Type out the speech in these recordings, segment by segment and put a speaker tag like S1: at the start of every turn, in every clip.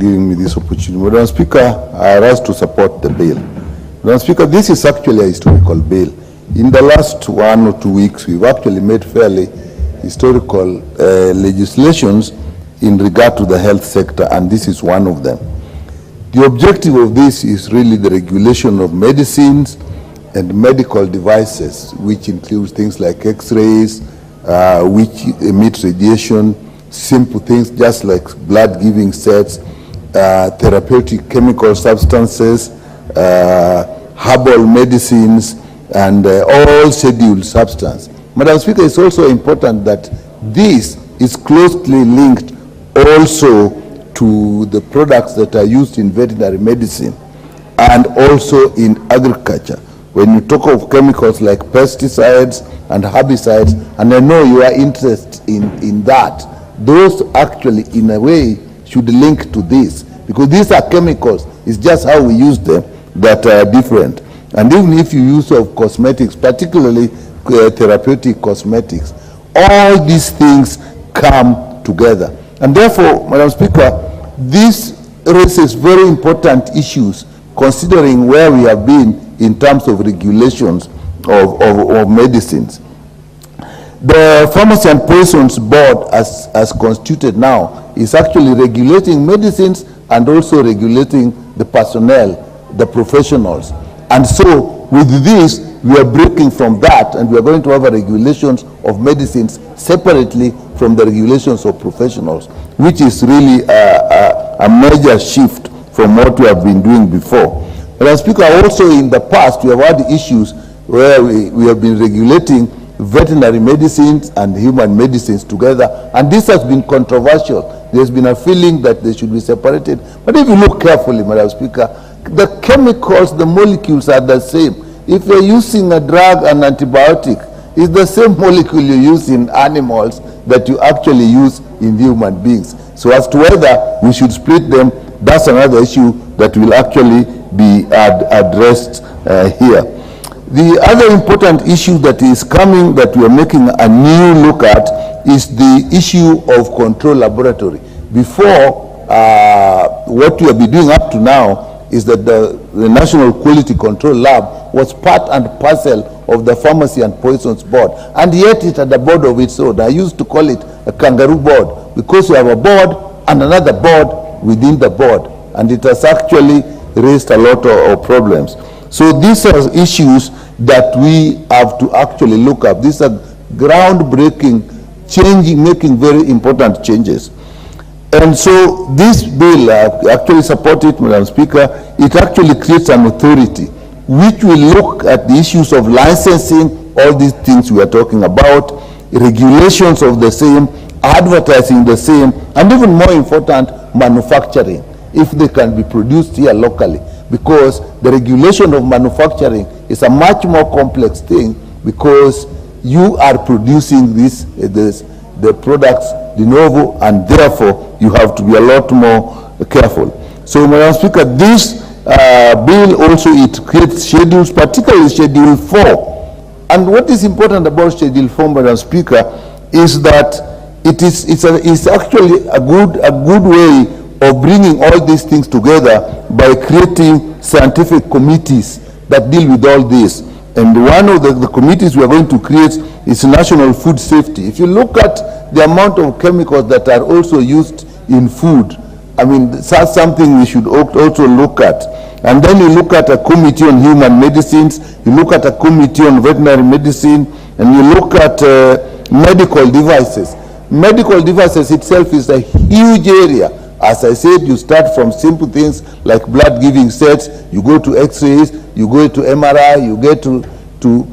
S1: giving me this opportunity. Madam Speaker, I rise to support the bill. Madam Speaker, this is actually a historical bill. In the last 1 or 2 weeks, we've actually made fairly historical legislations in regard to the health sector, and this is one of them. The objective of this is really the regulation of medicines and medical devices, which includes things like x-rays, which emit radiation, simple things just like blood-giving sets, therapeutic chemical substances, herbal medicines, and all scheduled substance. Madam Speaker, it's also important that this is closely linked also to the products that are used in veterinary medicine and also in agriculture. When you talk of chemicals like pesticides and herbicides, and I know you are interested in that, those actually in a way should link to this, because these are chemicals. It's just how we use them that are different. And even if you use of cosmetics, particularly therapeutic cosmetics, all these things come together. And therefore, Madam Speaker, this raises very important issues considering where we have been in terms of regulations of medicines. The Pharmacy and Poisons Board, as constituted now, is actually regulating medicines and also regulating the personnel, the professionals. And so with this, we are breaking from that, and we are going to have a regulations of medicines separately from the regulations of professionals, which is really a major shift from what we have been doing before. Madam Speaker, also in the past, we have had issues where we have been regulating veterinary medicines and human medicines together, and this has been controversial. There's been a feeling that they should be separated. But if you look carefully, Madam Speaker, the chemicals, the molecules are the same. If you're using a drug, an antibiotic, it's the same molecule you use in animals that you actually use in human beings. So as to whether we should split them, that's another issue that will actually be addressed here. The other important issue that is coming that we are making a new look at is the issue of control laboratory. Before, what we have been doing up to now is that the National Quality Control Lab was part and parcel of the Pharmacy and Poisons Board, and yet it had a board of its own. I used to call it a kangaroo board, because you have a board and another board within the board, and it has actually raised a lot of problems. So these are issues that we have to actually look up. These are groundbreaking, making very important changes. And so this bill, actually supported, Madam Speaker, it actually creates an authority which will look at the issues of licensing, all these things we are talking about, regulations of the same, advertising the same, and even more important, manufacturing, if they can be produced here locally. Because the regulation of manufacturing is a much more complex thing, because you are producing the products de novo, and therefore you have to be a lot more careful. So, Madam Speaker, this bill also, it creates schedules, particularly Schedule 4. And what is important about Schedule 4, Madam Speaker, is that it's actually a good way of bringing all these things together by creating scientific committees that deal with all this. And one of the committees we are going to create is National Food Safety. If you look at the amount of chemicals that are also used in food, I mean, that's something we should also look at. And then you look at a committee on human medicines, you look at a committee on veterinary medicine, and you look at medical devices. Medical devices itself is a huge area. As I said, you start from simple things like blood-giving sets, you go to x-rays, you go to MRI, you get to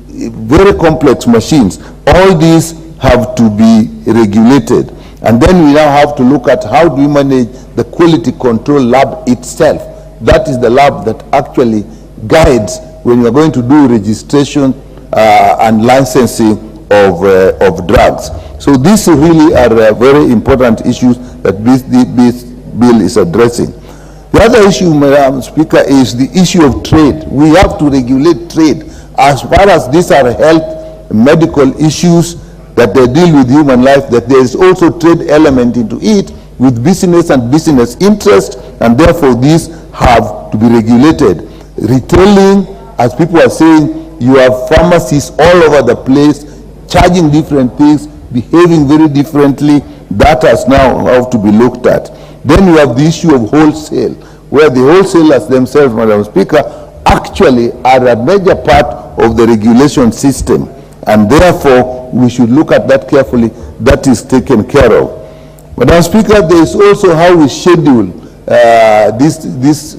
S1: very complex machines. All these have to be regulated. And then we now have to look at how do we manage the quality control lab itself. That is the lab that actually guides when you are going to do registration and licensing of drugs. So these really are very important issues that this bill is addressing. The other issue, Madam Speaker, is the issue of trade. We have to regulate trade. As far as these are health, medical issues that they deal with human life, that there is also trade element into it with business and business interest and therefore these have to be regulated. Retailing, as people are saying, you have pharmacies all over the place, charging different things, behaving very differently. That has now have to be looked at. Then you have the issue of wholesale, where the wholesalers themselves, Madam Speaker, actually are a major part of the regulation system, and therefore we should look at that carefully. That is taken care of. Madam Speaker, there is also how we schedule these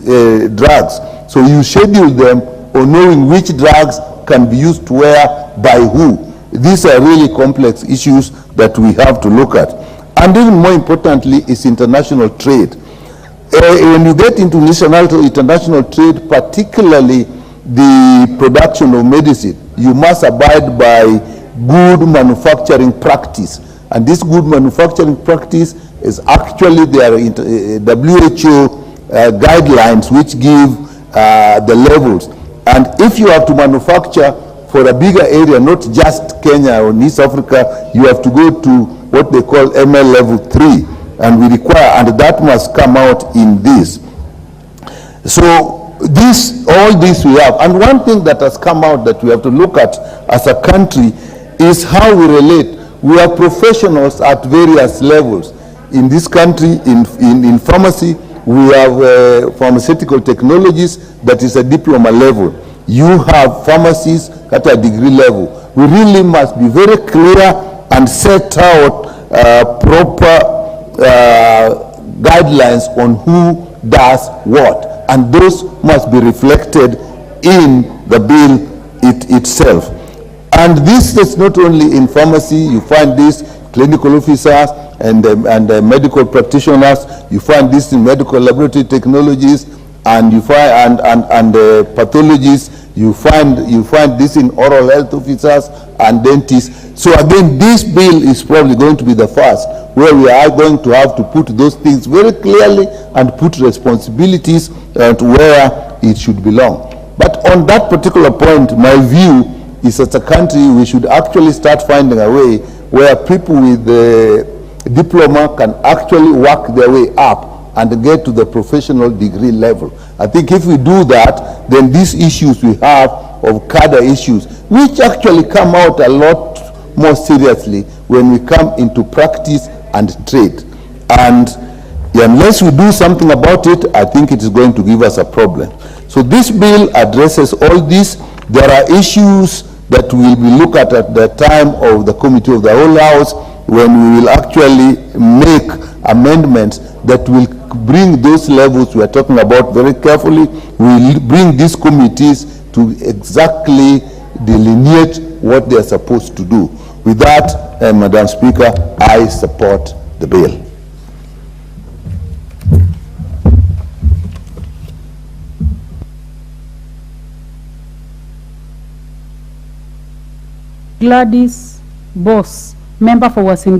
S1: drugs. So you schedule them on knowing which drugs can be used where, by who. These are really complex issues that we have to look at. And even more importantly is international trade. When you get into international trade, particularly the production of medicine, you must abide by good manufacturing practice. And this good manufacturing practice is actually their WHO guidelines, which give the levels. And if you have to manufacture for a bigger area, not just Kenya or East Africa, you have to go to what they call ML level 3, and we require, and that must come out in this. So all this we have. And one thing that has come out that we have to look at as a country is how we relate. We have professionals at various levels. In this country, in pharmacy, we have pharmaceutical technologies, that is a diploma level. You have pharmacies at a degree level. We really must be very clear and set out proper guidelines on who does what, and those must be reflected in the bill itself. And this is not only in pharmacy. You find this clinical officers and medical practitioners. You find this in medical laboratory technologies, and you find pathologists. You find this in oral health officers and dentists. So again, this bill is probably going to be the first where we are going to have to put those things very clearly and put responsibilities to where it should belong. But on that particular point, my view is, as a country, we should actually start finding a way where people with the diploma can actually work their way up and get to the professional degree level. I think if we do that, then these issues we have of cadre issues, which actually come out a lot more seriously when we come into practice and trade. And unless we do something about it, I think it is going to give us a problem. So this bill addresses all this. There are issues that we will look at the time of the Committee of the Whole House, when we will actually make amendments that will bring those levels we are talking about very carefully. We will bring these committees to exactly delineate what they are supposed to do. With that, Madam Speaker, I support the bill.
S2: Gladys Boss, member for Wasin.